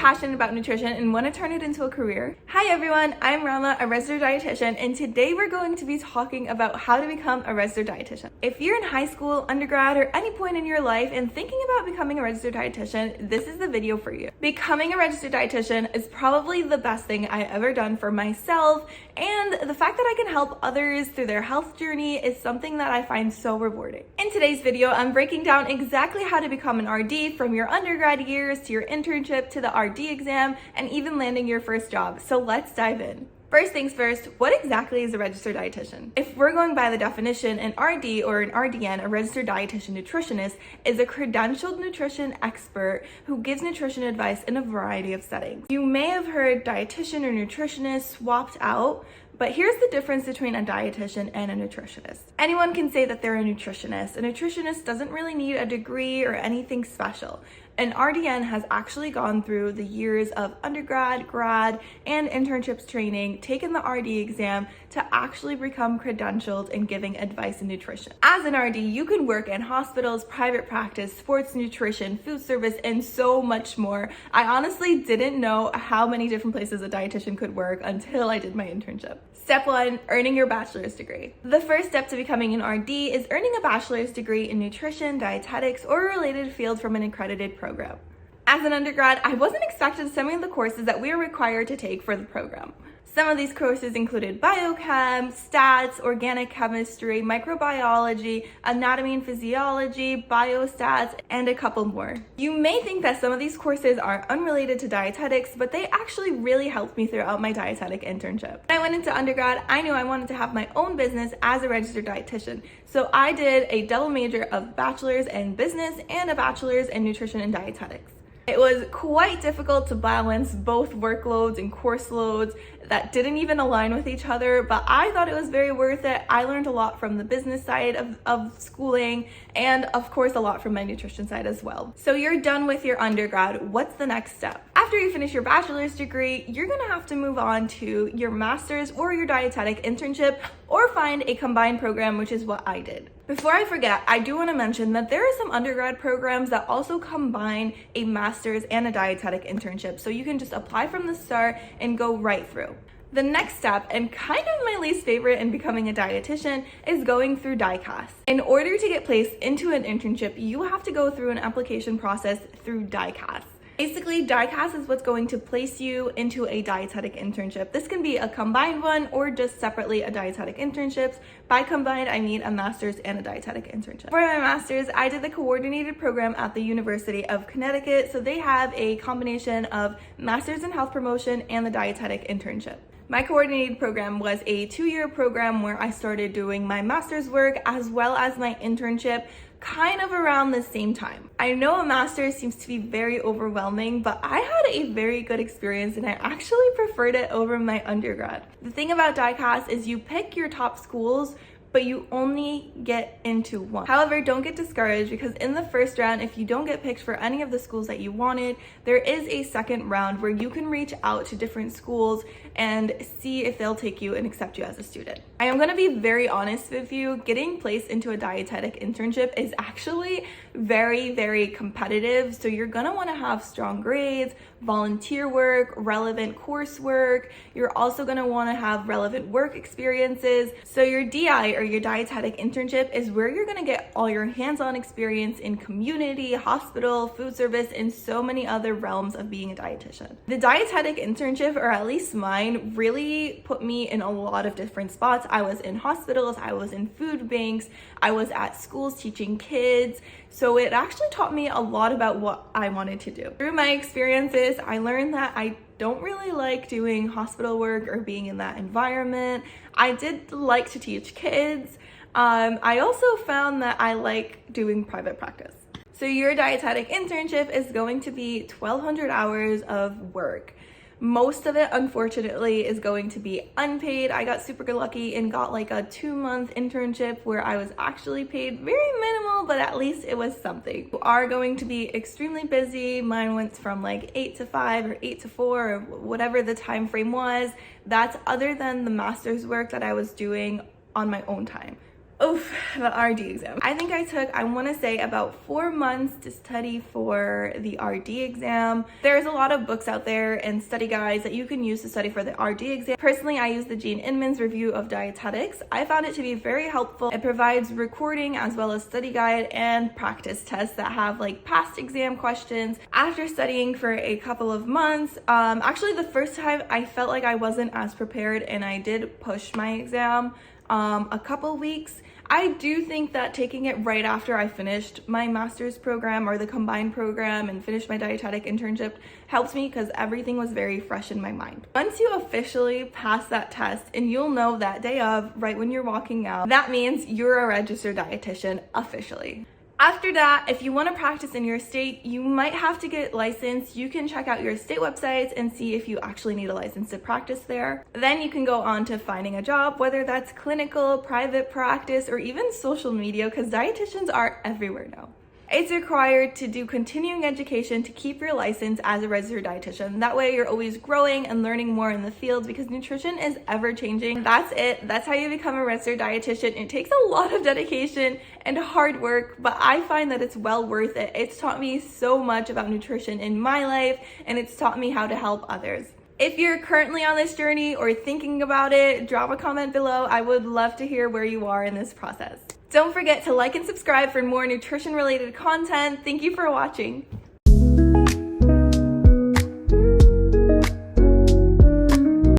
passionate about nutrition and want to turn it into a career. Hi everyone, I'm Rama, a registered dietitian, and today we're going to be talking about how to become a registered dietitian. If you're in high school, undergrad, or any point in your life and thinking about becoming a registered dietitian, this is the video for you. Becoming a registered dietitian is probably the best thing I've ever done for myself, and the fact that I can help others through their health journey is something that I find so rewarding. In today's video, I'm breaking down exactly how to become an RD from your undergrad years to your internship to the RD exam and even landing your first job. So let's dive in. First things first, what exactly is a registered dietitian? If we're going by the definition, an RD or an RDN, a registered dietitian nutritionist, is a credentialed nutrition expert who gives nutrition advice in a variety of settings. You may have heard dietitian or nutritionist swapped out, but here's the difference between a dietitian and a nutritionist. Anyone can say that they're a nutritionist. A nutritionist doesn't really need a degree or anything special. An RDN has actually gone through the years of undergrad, grad, and internships training, taken the RD exam to actually become credentialed in giving advice in nutrition. As an RD, you can work in hospitals, private practice, sports nutrition, food service, and so much more. I honestly didn't know how many different places a dietitian could work until I did my internship. Step 1, earning your bachelor's degree. The first step to becoming an RD is earning a bachelor's degree in nutrition, dietetics, or a related field from an accredited program. As an undergrad, I wasn't expected some of the courses that we are required to take for the program. Some of these courses included biochem, stats, organic chemistry, microbiology, anatomy and physiology, biostats, and a couple more. You may think that some of these courses are unrelated to dietetics, but they actually really helped me throughout my dietetic internship. When I went into undergrad, I knew I wanted to have my own business as a registered dietitian. So I did a double major of bachelor's in business and a bachelor's in nutrition and dietetics. It was quite difficult to balance both workloads and course loads that didn't even align with each other, but I thought it was very worth it. I learned a lot from the business side of schooling and of course a lot from my nutrition side as well. So you're done with your undergrad. What's the next step? After you finish your bachelor's degree, you're gonna have to move on to your master's or your dietetic internship or find a combined program, which is what I did. Before I forget, I do want to mention that there are some undergrad programs that also combine a master's and a dietetic internship, so you can just apply from the start and go right through. The next step, and kind of my least favorite in becoming a dietitian, is going through DICAS. In order to get placed into an internship, you have to go through an application process through DICAS. Basically, DICAS is what's going to place you into a dietetic internship. This can be a combined one or just separately a dietetic internships. By combined, I mean a master's and a dietetic internship. For my master's, I did the coordinated program at the University of Connecticut. So they have a combination of master's in health promotion and the dietetic internship. My coordinated program was a 2-year program where I started doing my master's work as well as my internship kind of around the same time. I know a master's seems to be very overwhelming, but I had a very good experience and I actually preferred it over my undergrad. The thing about DICAS is you pick your top schools, but you only get into one. However, don't get discouraged because in the first round, if you don't get picked for any of the schools that you wanted, there is a second round where you can reach out to different schools and see if they'll take you and accept you as a student. I am gonna be very honest with you, getting placed into a dietetic internship is actually very, very competitive. So you're gonna wanna have strong grades, volunteer work, relevant coursework. You're also gonna wanna have relevant work experiences. So your DI or your dietetic internship is where you're gonna get all your hands-on experience in community, hospital, food service, and so many other realms of being a dietitian. The dietetic internship, or at least mine, really put me in a lot of different spots. I was in hospitals, I was in food banks, I was at schools teaching kids. So it actually taught me a lot about what I wanted to do. Through my experiences, I learned that I don't really like doing hospital work or being in that environment. I did like to teach kids. I also found that I like doing private practice. So your dietetic internship is going to be 1,200 hours of work. Most of it, unfortunately, is going to be unpaid. I got super lucky and got like a 2-month internship where I was actually paid very minimal, but at least it was something. You are going to be extremely busy. Mine went from like 8 to 5 or 8 to 4 or whatever the time frame was. That's other than the master's work that I was doing on my own time. Oof, the RD exam. I think I took, I want to say, about 4 months to study for the RD exam. There's a lot of books out there and study guides that you can use to study for the RD exam. Personally, I use the Jean Inman's Review of Dietetics. I found it to be very helpful. It provides recording as well as study guide and practice tests that have like past exam questions. After studying for a couple of months, actually the first time I felt like I wasn't as prepared and I did push my exam a couple weeks. I do think that taking it right after I finished my master's program or the combined program and finished my dietetic internship helped me because everything was very fresh in my mind. Once you officially pass that test, and you'll know that day of, right when you're walking out, that means you're a registered dietitian officially. After that, if you want to practice in your state, you might have to get licensed. You can check out your state websites and see if you actually need a license to practice there. Then you can go on to finding a job, whether that's clinical, private practice, or even social media, because dietitians are everywhere now. It's required to do continuing education to keep your license as a registered dietitian. That way you're always growing and learning more in the field because nutrition is ever changing. That's it. That's how you become a registered dietitian. It takes a lot of dedication and hard work, but I find that it's well worth it. It's taught me so much about nutrition in my life, and it's taught me how to help others. If you're currently on this journey or thinking about it, drop a comment below. I would love to hear where you are in this process. Don't forget to like and subscribe for more nutrition related content. Thank you for watching.